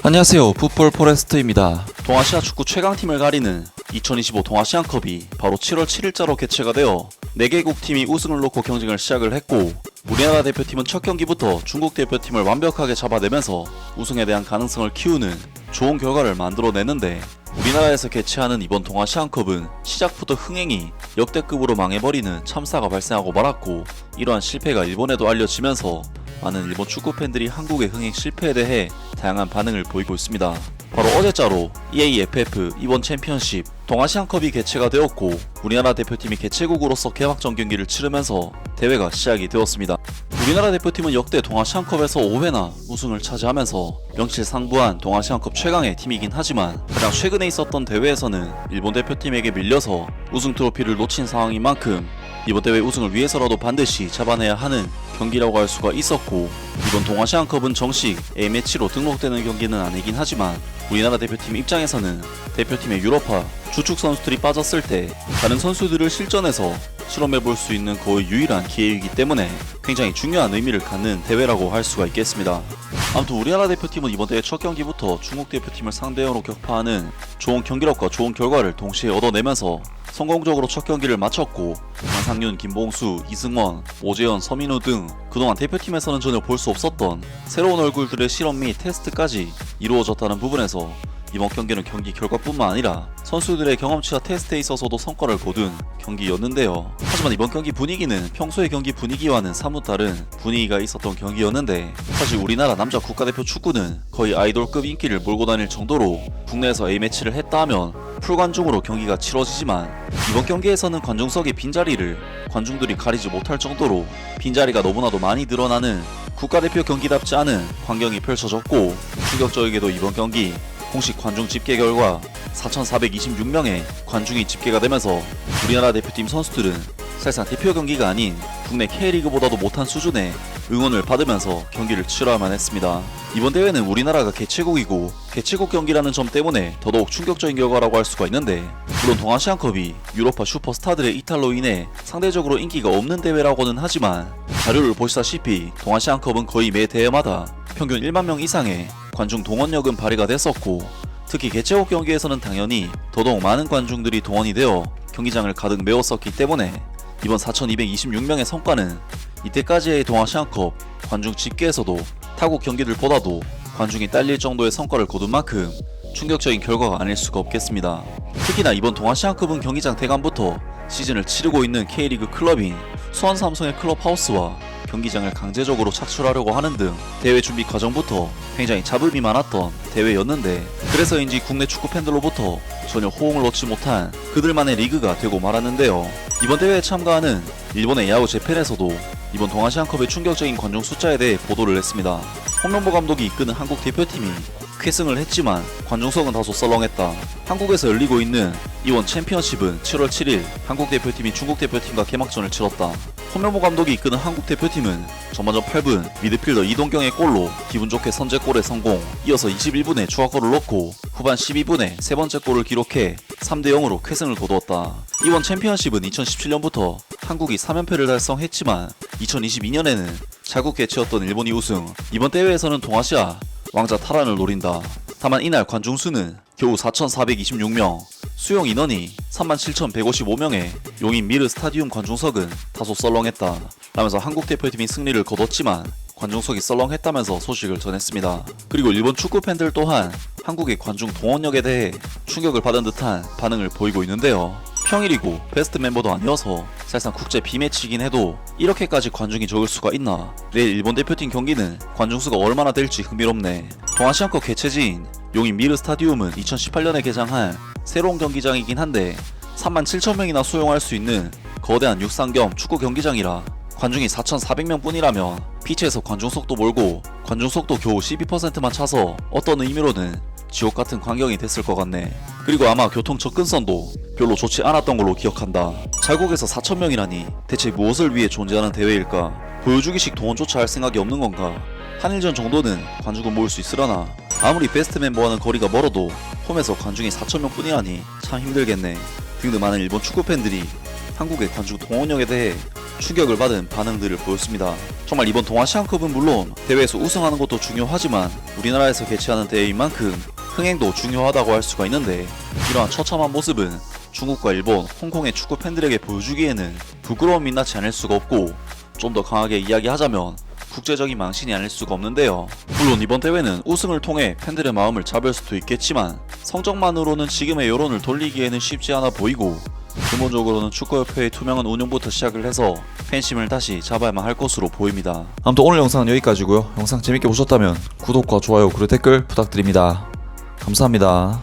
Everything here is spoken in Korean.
안녕하세요, 풋볼 포레스트입니다. 동아시아 축구 최강팀을 가리는 2025 동아시안컵이 바로 7월 7일자로 개최가 되어 4개국 팀이 우승을 놓고 경쟁을 시작을 했고, 우리나라 대표팀은 첫 경기부터 중국 대표팀을 완벽하게 잡아내면서 우승에 대한 가능성을 키우는 좋은 결과를 만들어내는데, 우리나라에서 개최하는 이번 동아시안컵은 시작부터 흥행이 역대급으로 망해버리는 참사가 발생하고 말았고, 이러한 실패가 일본에도 알려지면서 많은 일본 축구팬들이 한국의 흥행 실패에 대해 다양한 반응을 보이고 있습니다. 바로 어제자로 EAFF 이번 챔피언십 동아시안컵이 개최가 되었고, 우리나라 대표팀이 개최국으로서 개막전 경기를 치르면서 대회가 시작이 되었습니다. 우리나라 대표팀은 역대 동아시안컵에서 5회나 우승을 차지하면서 명실상부한 동아시안컵 최강의 팀이긴 하지만, 가장 최근에 있었던 대회에서는 일본 대표팀에게 밀려서 우승 트로피를 놓친 상황인 만큼 이번 대회 우승을 위해서라도 반드시 잡아내야 하는 경기라고 할 수가 있었고, 이번 동아시안컵은 정식 A매치로 등록되는 경기는 아니긴 하지만, 우리나라 대표팀 입장에서는 대표팀의 유럽파 주축 선수들이 빠졌을 때 다른 선수들을 실전에서 실험해 볼 수 있는 거의 유일한 기회이기 때문에 굉장히 중요한 의미를 갖는 대회라고 할 수가 있겠습니다. 아무튼 우리나라 대표팀은 이번 대회 첫 경기부터 중국 대표팀을 상대로 격파하는 좋은 경기력과 좋은 결과를 동시에 얻어내면서 성공적으로 첫 경기를 마쳤고, 강상윤, 김봉수, 이승원, 오재현, 서민우 등 그동안 대표팀에서는 전혀 볼 수 없었던 새로운 얼굴들의 실험 및 테스트까지 이루어졌다는 부분에서 이번 경기는 경기 결과뿐만 아니라 선수들의 경험치와 테스트에 있어서도 성과를 거둔 경기였는데요. 하지만 이번 경기 분위기는 평소의 경기 분위기와는 사뭇 다른 분위기가 있었던 경기였는데, 사실 우리나라 남자 국가대표 축구는 거의 아이돌급 인기를 몰고 다닐 정도로 국내에서 A매치를 했다 하면 풀관중으로 경기가 치러지지만, 이번 경기에서는 관중석의 빈자리를 관중들이 가리지 못할 정도로 빈자리가 너무나도 많이 늘어나는 국가대표 경기답지 않은 광경이 펼쳐졌고, 충격적이게도 이번 경기 공식 관중 집계 결과 4,426명의 관중이 집계가 되면서 우리나라 대표팀 선수들은 사실상 대표 경기가 아닌 국내 K리그보다도 못한 수준의 응원을 받으면서 경기를 치러야만 했습니다. 이번 대회는 우리나라가 개최국이고 개최국 경기라는 점 때문에 더더욱 충격적인 결과라고 할 수가 있는데, 물론 동아시안컵이 유럽파 슈퍼스타들의 이탈로 인해 상대적으로 인기가 없는 대회라고는 하지만, 자료를 보시다시피 동아시안컵은 거의 매 대회마다 평균 1만 명 이상의 관중 동원력은 발휘가 됐었고, 특히 개최국 경기에서는 당연히 더더욱 많은 관중들이 동원이 되어 경기장을 가득 메웠었기 때문에 이번 4,226명의 성과는 이때까지의 동아시안컵 관중 집계에서도 타국 경기들보다도 관중이 딸릴 정도의 성과를 거둔 만큼 충격적인 결과가 아닐 수가 없겠습니다. 특히나 이번 동아시안컵은 경기장 대관부터 시즌을 치르고 있는 K리그 클럽인 수원 삼성의 클럽하우스와 경기장을 강제적으로 착출하려고 하는 등 대회 준비 과정부터 굉장히 잡음이 많았던 대회였는데, 그래서인지 국내 축구 팬들로부터 전혀 호응을 얻지 못한 그들만의 리그가 되고 말았는데요. 이번 대회에 참가하는 일본의 야후 재팬에서도 이번 동아시안컵의 충격적인 관중 숫자에 대해 보도를 했습니다. 홍명보 감독이 이끄는 한국 대표팀이 쾌승을 했지만 관중석은 다소 썰렁했다. 한국에서 열리고 있는 이번 챔피언십은 7월 7일 한국 대표팀이 중국 대표팀과 개막전을 치렀다. 홍명보 감독이 이끄는 한국 대표팀은 전반전 8분 미드필더 이동경의 골로 기분 좋게 선제골에 성공, 이어서 21분에 추가골을 넣고 후반 12분에 세 번째 골을 기록해 3대0으로 쾌승을 거두었다. 이번 챔피언십은 2017년부터 한국이 3연패를 달성했지만 2022년에는 자국 개최였던 일본이 우승, 이번 대회에서는 동아시아 왕자 탈환을 노린다. 다만 이날 관중 수는 겨우 4,426명, 수용 인원이 37,155명의 용인 미르 스타디움 관중석은 다소 썰렁했다 라면서 한국 대표팀이 승리를 거뒀지만 관중석이 썰렁했다면서 소식을 전했습니다. 그리고 일본 축구 팬들 또한 한국의 관중 동원력에 대해 충격을 받은 듯한 반응을 보이고 있는데요. 평일이고 베스트 멤버도 아니어서 사실상 국제 B매치이긴 해도 이렇게까지 관중이 적을 수가 있나. 내일 일본 대표팀 경기는 관중수가 얼마나 될지 흥미롭네. 동아시안컵 개최지인 용인 미르 스타디움은 2018년에 개장한 새로운 경기장이긴 한데 37,000명이나 수용할 수 있는 거대한 육상 겸 축구 경기장이라 관중이 4,400명 뿐이라면 피치에서 관중석도 몰고 관중석도 겨우 12%만 차서 어떤 의미로는 지옥같은 광경이 됐을 것 같네. 그리고 아마 교통 접근성도 별로 좋지 않았던 걸로 기억한다. 자국에서 4,000명이라니 대체 무엇을 위해 존재하는 대회일까? 보여주기식 동원조차 할 생각이 없는 건가? 한일전 정도는 관중을 모을 수 있으려나 아무리 베스트 멤버와는 거리가 멀어도 홈에서 관중이 4,000명 뿐이라니 참 힘들겠네 등등 많은 일본 축구팬들이 한국의 관중 동원력에 대해 충격을 받은 반응들을 보였습니다. 정말 이번 동아시안컵은 물론 대회에서 우승하는 것도 중요하지만 우리나라에서 개최하는 대회인 만큼 흥행도 중요하다고 할 수가 있는데, 이러한 처참한 모습은 중국과 일본, 홍콩의 축구 팬들에게 보여주기에는 부끄러움이 나지 않을 수가 없고, 좀 더 강하게 이야기하자면 국제적인 망신이 아닐 수가 없는데요. 물론 이번 대회는 우승을 통해 팬들의 마음을 잡을 수도 있겠지만 성적만으로는 지금의 여론을 돌리기에는 쉽지 않아 보이고, 근본적으로는 축구협회의 투명한 운영부터 시작을 해서 팬심을 다시 잡아야만 할 것으로 보입니다. 아무튼 오늘 영상은 여기까지고요. 영상 재밌게 보셨다면 구독과 좋아요 그리고 댓글 부탁드립니다. 감사합니다.